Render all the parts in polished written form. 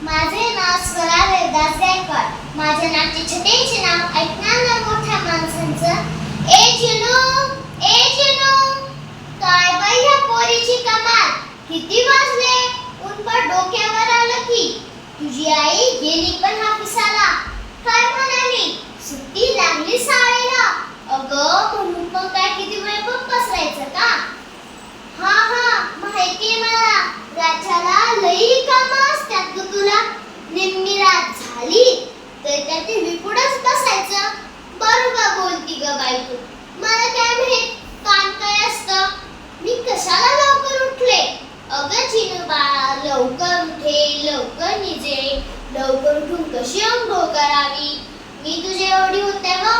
माझे नाव स्वरा देवदास गायकवाड. माझ्या नाटची छटेचे नाव ऐकणार ना मोठ्या माणसांचं. ए जिनू काय बाई ह्या पोरीची कमाल. किती वाजले? ऊन पण डोक्यावर आलं की. तुझी आई गेली पण हाफिसाला. काय म्हणाली? सुट्टी लागली शाळेला. अगं म्हणून पण काय किती वेळ पण बसरायचं का? हा माहितीये मला. राजाला लई कामं असतात ग तुला. निम्मी रात झाली तर त्या टीव्ही पुढंच बसायचं. बरोबर बोलती ग बाई तू. मला काय माहित काम काय असतं. मी कशाला लवकर उठले. अगं चिनू बाळा, लवकर उठे, लवकर निजे. लवकर उठून कशी अंघोळ करावी. मी तुझी एवढी होते का?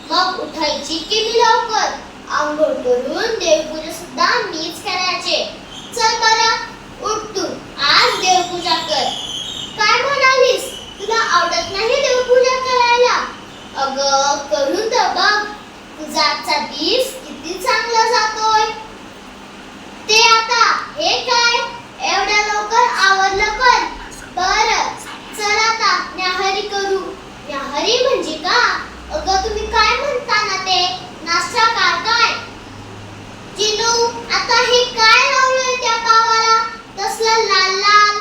मग उठायची की मी लवकर. अंघोळ करून देवपूजा सुद्धा मीच करायचे. चल बरं उठ तू, आज देवपूजा कर. काय म्हणालीस? तुला आवडत नाही देवपूजा करायला? अगं करून तर बघ. तुझा आजचा दिवस किती चांगला जातोय. ते आता हे काय एवढ्या लवकर आवरलं पण? बरं चल आता न्याहारी करू. न्याहारी म्हणजे का? अगं तुम्ही काय म्हणता ना ते नाश्ता काय? जिनू आता हे काय लावलंय त्या पावाला तसलं लाल लाल?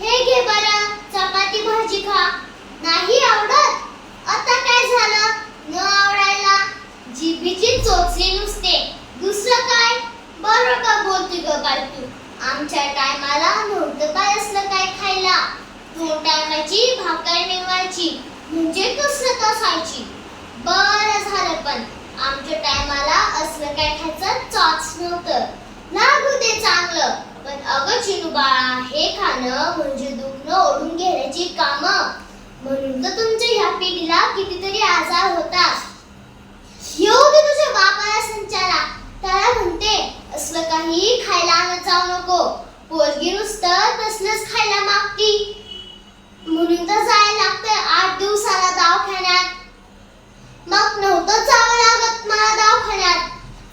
हे घे बरं, चपाती भाजी खा. नाही आवडत? आता काय झालं न आवडायला? जिभेची चोचली नुसते, दुसरं काय? बरोबर बोलती ग बाई तू. आमच्या टायमाला नव्हतं काय असलं काय खायला. 2 टायमाची भाकर मिळवायची म्हणजे कसरत असायची. बरं झालं पण आमच्या टायमाला असलं काय खायचं चॉच नव्हतं. लागू दे चांगलं. पण अगं चिनू बाळा, हे खाणं म्हणजे दुखणं ओढून घेण्याची कामं. म्हणून तर तुमच्या ह्या पिढीला कितीतरी आजार होतात. येऊ दे तुझ्या बापाला संचाला. त्याला म्हणते असलं काही खायला आणत जाऊ नको. पोरगी नुसतं तसलंच खायला मागती. म्हणून तर जायला लागतंय 8 दिवसाला दवाखान्यात. मग नव्हतं जावं लागत मला दवाखान्यात.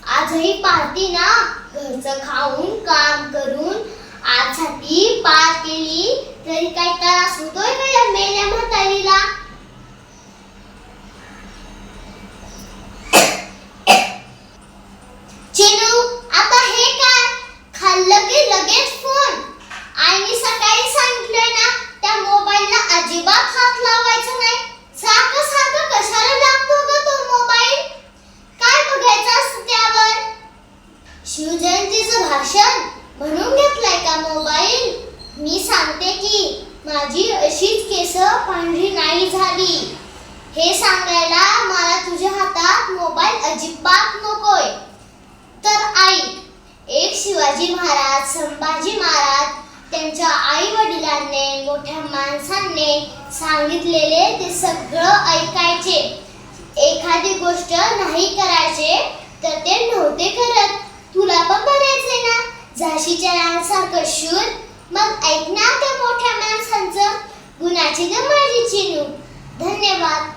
आजही पाहती ना, घरचं खाऊन काम करून आजसाठी पार केली तरी काय त्रास होतोय का या मेल्या म्हातारीला? चिनू आता हे काय? खाल्लं की लगेच फोन. आईने सकाळी सांगितलंय ना त्या मोबाईलला अजिबात हात लावायचा नाही. सारखं कशाला लागतो ग तो मोबाईल? काय बघायचं असतं त्यावर? शिवजयंतीचं भाषण म्हणून घेतलाय का मोबाईल? मी सांगते की माझी अशीच केस पांढरी नाही झाली हे सांगायला मला तुझ्या हातात मोबाईल अजिबात नकोय. तर ऐक, एक शिवाजी महाराज, संभाजी महाराज त्यांच्या आई वडिलांनी, मोठ्या माणसांनी सांगितलेले ते सगळं ऐकायचे. एखादी गोष्ट नाही करायचे तर ते नव्हते करत. तुला पण बनायचंय ना झाशीच्या राणीसारखं शूर. मग ऐक ना त्या मोठ्या माणसांचं. गुणाची ग माझी चिनू. धन्यवाद.